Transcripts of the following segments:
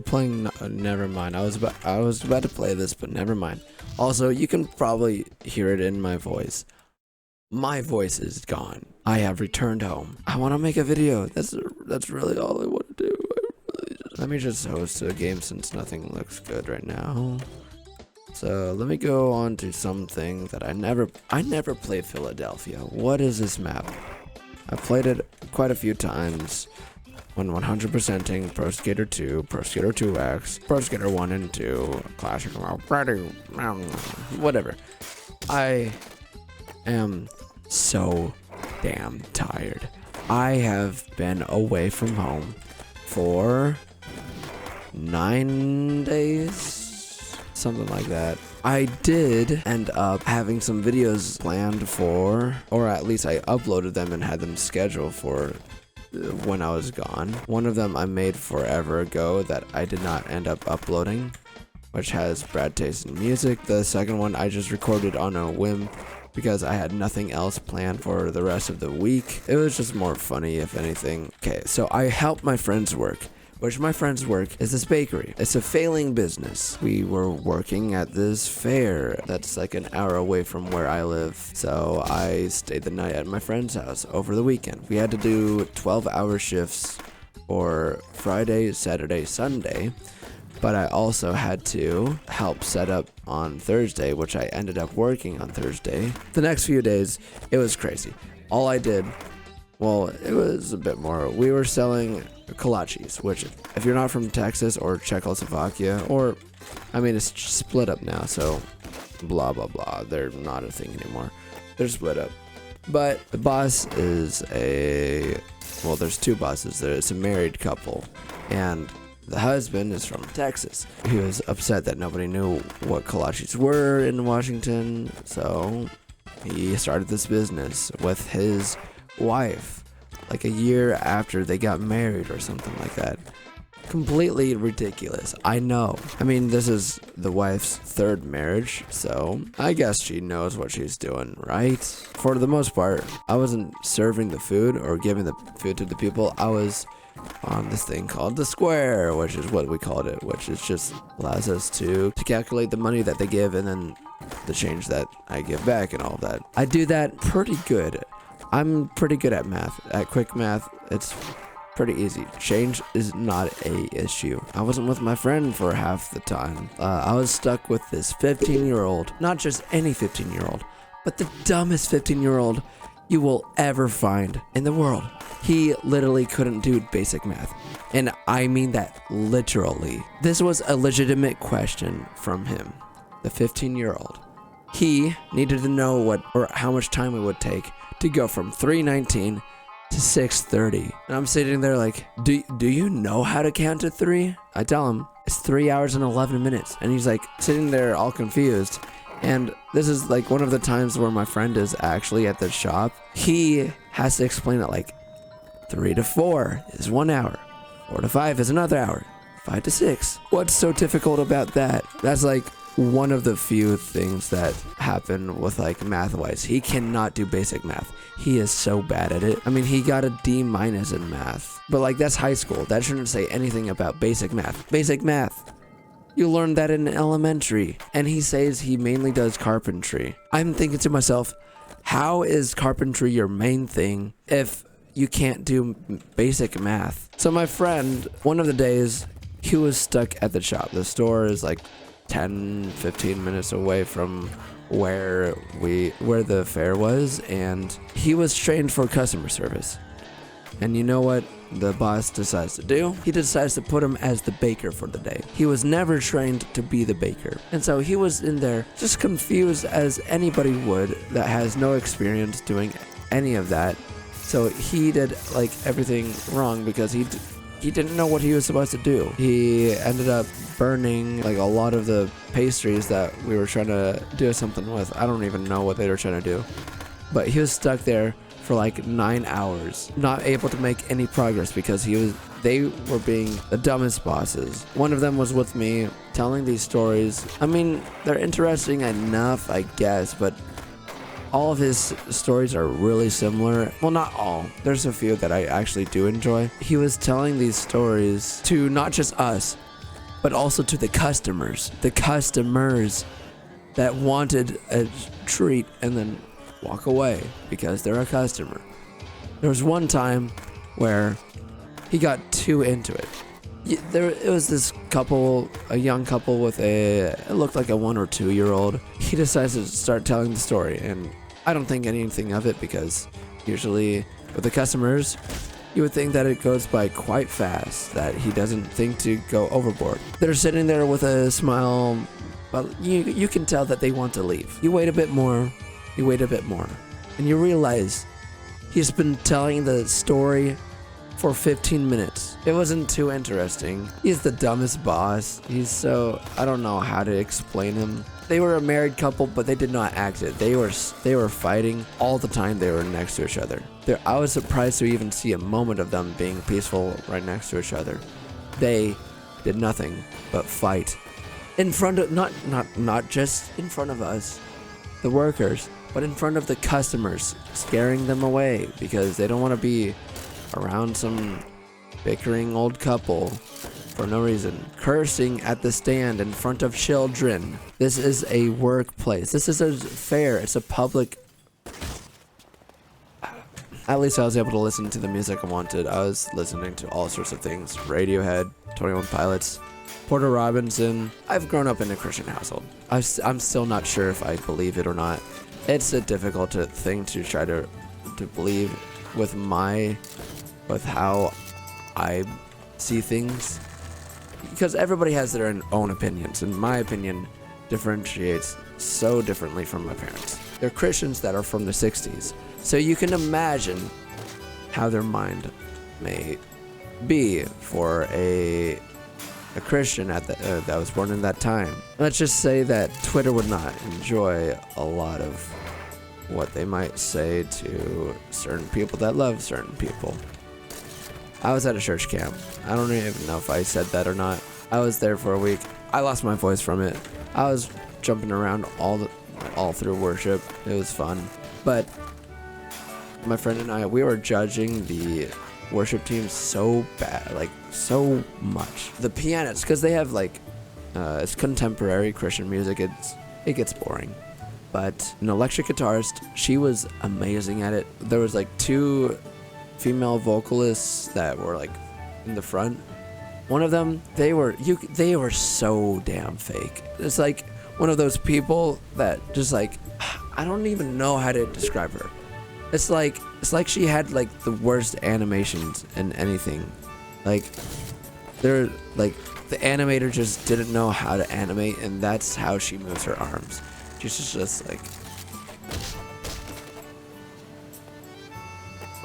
playing. Never mind. I was about to play this, but never mind. Also, you can probably hear it in my voice. My voice is gone. I have returned home. I want to make a video. That's really all I want to do. Let me just host a game since nothing looks good right now. So let me go on to something that I never played Philadelphia. What is this map? I played it quite a few times when 100%ing Pro Skater 2, Pro Skater 2X, Pro Skater 1 and 2, Classic, whatever. I am so damn tired. I have been away from home for 9 days, something like that. I did end up having some videos planned for, or at least I uploaded them and had them scheduled for when I was gone. One of them I made forever ago that I did not end up uploading, which has Brad Taste in music. The second one I just recorded on a whim because I had nothing else planned for the rest of the week. It was just more funny, if anything. Okay, so I helped my friends work, which my friend's work is this bakery. It's a failing business. We were working at this fair that's like an hour away from where I live. So I stayed the night at my friend's house over the weekend. We had to do 12-hour shifts for Friday, Saturday, Sunday. But I also had to help set up on Thursday, which I ended up working on Thursday. The next few days, it was crazy. All I did, well, it was a bit more. We were selling kolaches, which if you're not from Texas or Czechoslovakia, or, I mean, it's split up now, so blah, blah, blah. They're not a thing anymore. They're split up. But the boss is well, there's two bosses. There's a married couple, and the husband is from Texas. He was upset that nobody knew what kolaches were in Washington, so he started this business with his wife, like a year after they got married or something like that. Completely ridiculous. I know. I mean, this is the wife's third marriage, so I guess she knows what she's doing, right? For the most part, I wasn't serving the food or giving the food to the people. I was on this thing called the square, which is what we called it, which is just allows us to calculate the money that they give and then the change that I give back and all that. I do that pretty good. I'm pretty good at math. At quick math, it's pretty easy. Change is not a issue. I wasn't with my friend for half the time. I was stuck with this 15-year-old, not just any 15-year-old, but the dumbest 15-year-old you will ever find in the world. He literally couldn't do basic math. And I mean that literally. This was a legitimate question from him, the 15-year-old. He needed to know what or how much time it would take to go from 3:19 to 6:30. And I'm sitting there like, do you know how to count to 3? I tell him, it's 3 hours and 11 minutes. And he's like sitting there all confused. And this is like one of the times where my friend is actually at the shop. He has to explain it like 3 to 4 is 1 hour. 4 to 5 is another hour. 5 to 6. What's so difficult about that? That's like one of the few things that happen with like math-wise. He cannot do basic math. He is so bad at it. I mean, he got a D- in math. But like, that's high school. That shouldn't say anything about basic math. Basic math. You learned that in elementary. And he says he mainly does carpentry. I'm thinking to myself, how is carpentry your main thing if you can't do basic math? So my friend, one of the days, he was stuck at the shop. The store is like 10-15 minutes away from where the fair was, and he was trained for customer service. And you know what the boss decides to do? He decides to put him as the baker for the day. He was never trained to be the baker. And so he was in there just confused as anybody would that has no experience doing any of that. So he did like everything wrong because he didn't know what he was supposed to do. He ended up burning like a lot of the pastries that we were trying to do something with. I don't even know what they were trying to do. But he was stuck there for like 9 hours, not able to make any progress because they were being the dumbest bosses. One of them was with me telling these stories. I mean, they're interesting enough, I guess, but all of his stories are really similar. Well, not all. There's a few that I actually do enjoy. He was telling these stories to not just us, but also to the customers. The customers that wanted a treat and then walk away because they're a customer. There was one time where he got too into it. It was this couple, a young couple with it looked like a 1 or 2 year old. He decides to start telling the story, and I don't think anything of it because usually with the customers, you would think that it goes by quite fast, that he doesn't think to go overboard. They're sitting there with a smile, but you can tell that they want to leave. You wait a bit more, and you realize he's been telling the story for 15 minutes. It wasn't too interesting. He's the dumbest boss. I don't know how to explain him. They were a married couple, but they did not act it. They were fighting all the time they were next to each other. I was surprised to even see a moment of them being peaceful right next to each other. They did nothing but fight. In front of, not just in front of us, the workers, but in front of the customers, scaring them away because they don't want to be around some bickering old couple for no reason, cursing at the stand in front of children. This is a workplace. This is a fair. It's a public. At least I was able to listen to the music I wanted. I was listening to all sorts of things. Radiohead, 21 Pilots, Porter Robinson. I've grown up in a Christian household. I'm still not sure if I believe it or not. It's a difficult thing to try to believe with how I see things, because everybody has their own opinions, and my opinion differentiates so differently from my parents. They're Christians that are from the 60s, so you can imagine how their mind may be for a Christian that was born in that time. Let's just say that Twitter would not enjoy a lot of what they might say to certain people that love certain people. I was at a church camp. I don't even know if I said that or not. I was there for a week. I lost my voice from it. I was jumping around all through worship. It was fun. But my friend and I, we were judging the worship team so bad, like so much. The pianists, because they have it's contemporary Christian music. It gets boring. But an electric guitarist, she was amazing at it. There was 2 female vocalists that were in the front. One of them, they were so damn fake. It's like one of those people that just I don't even know how to describe her. It's like she had the worst animations in anything. The animator just didn't know how to animate, and that's how she moves her arms. She's just like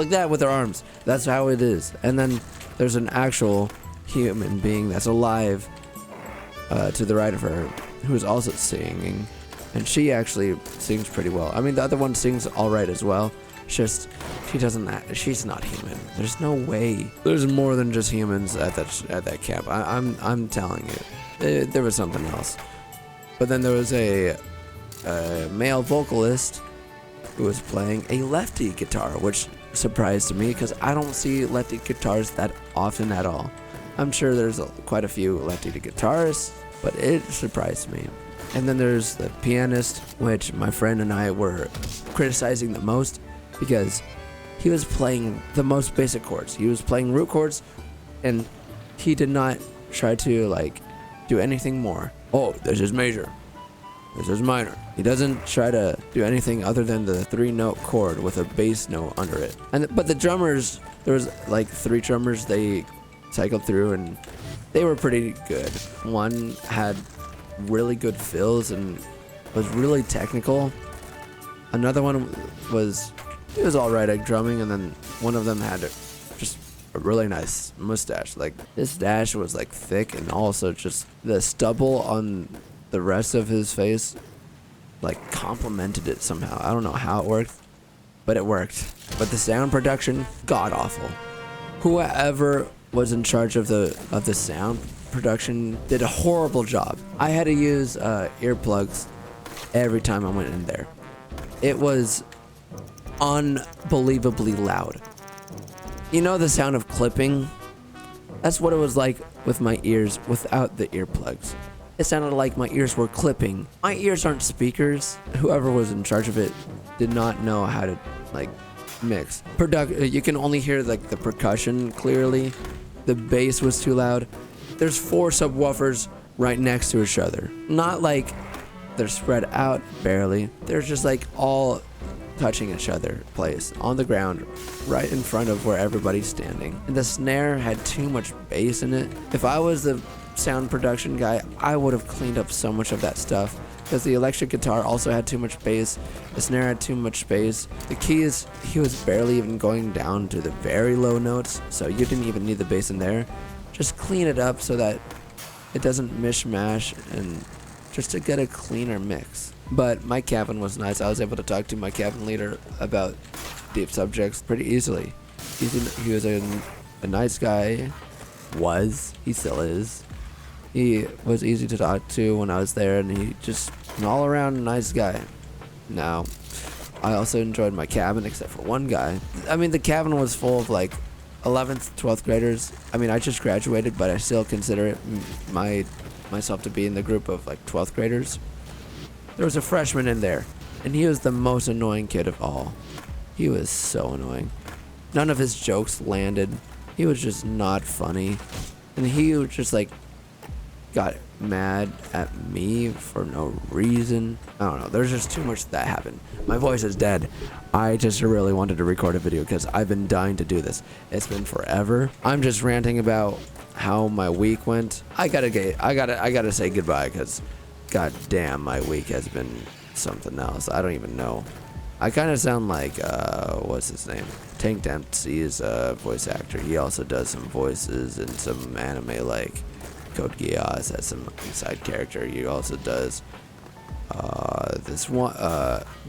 that with her arms. That's how it is. And then there's an actual human being that's alive to the right of her who's also singing, and she actually sings pretty well. I mean, the other one sings all right as well. It's just she's not human. There's no way. There's more than just humans at that camp. I'm telling you, there was something else. But then there was a male vocalist who was playing a lefty guitar, which surprised me because I don't see lefty guitars that often at all. I'm sure there's quite a few lefty guitarists, but it surprised me. And then there's the pianist, which my friend and I were criticizing the most because he was playing the most basic chords. He was playing root chords, and he did not try to do anything more. Oh, this is major. This is minor. He doesn't try to do anything other than the 3-note chord with a bass note under it. But the drummers, there was 3 drummers they cycled through, and they were pretty good. One had really good fills and was really technical. Another one was all right at drumming, and then one of them had just a really nice mustache. His dash was thick, and also just the stubble on the rest of his face complemented it somehow. I don't know how it worked, but it worked. But the sound production, god awful. Whoever was in charge of the sound production did a horrible job. I had to use earplugs every time I went in there. It was unbelievably loud. You know the sound of clipping? That's what it was like with my ears without the earplugs. It sounded like my ears were clipping. My ears aren't speakers. Whoever was in charge of it did not know how to like mix. You can only hear like the percussion clearly. The bass was too loud. There's 4 subwoofers right next to each other. Not like they're spread out barely. They're just like all touching each other place on the ground right in front of where everybody's standing. And the snare had too much bass in it. If I was the sound production guy, I would have cleaned up so much of that stuff, because the electric guitar also had too much bass, the snare had too much bass, the keys, he was barely even going down to the very low notes, so you didn't even need the bass in there. Just clean it up so that it doesn't mishmash, and just to get a cleaner mix. But my cabin was nice. I was able to talk to my cabin leader about deep subjects pretty easily. He was a nice guy. He still is. He was easy to talk to when I was there, and he just an all-around nice guy. Now, I also enjoyed my cabin except for one guy. I mean, the cabin was full of like 11th, 12th graders. I mean, I just graduated, but I still consider it myself to be in the group of like 12th graders. There was a freshman in there, and he was the most annoying kid of all. He was so annoying. None of his jokes landed. He was just not funny. And he was just like got mad at me for no reason. I don't know. There's just too much that happened. My voice is dead. I just really wanted to record a video because I've been dying to do this. It's been forever. I'm just ranting about how my week went. I gotta say goodbye because god damn, my week has been something else. I don't even know. I kind of sound like what's his name? Tank Dempsey is a voice actor. He also does some voices in some anime like Code Geass as some side character. He also does this one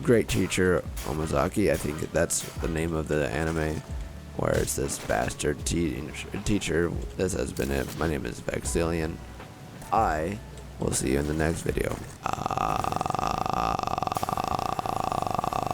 great teacher Omazaki. I think that's the name of the anime, where it's this bastard teacher. This has been it. My name is Vexillion. I will see you in the next video.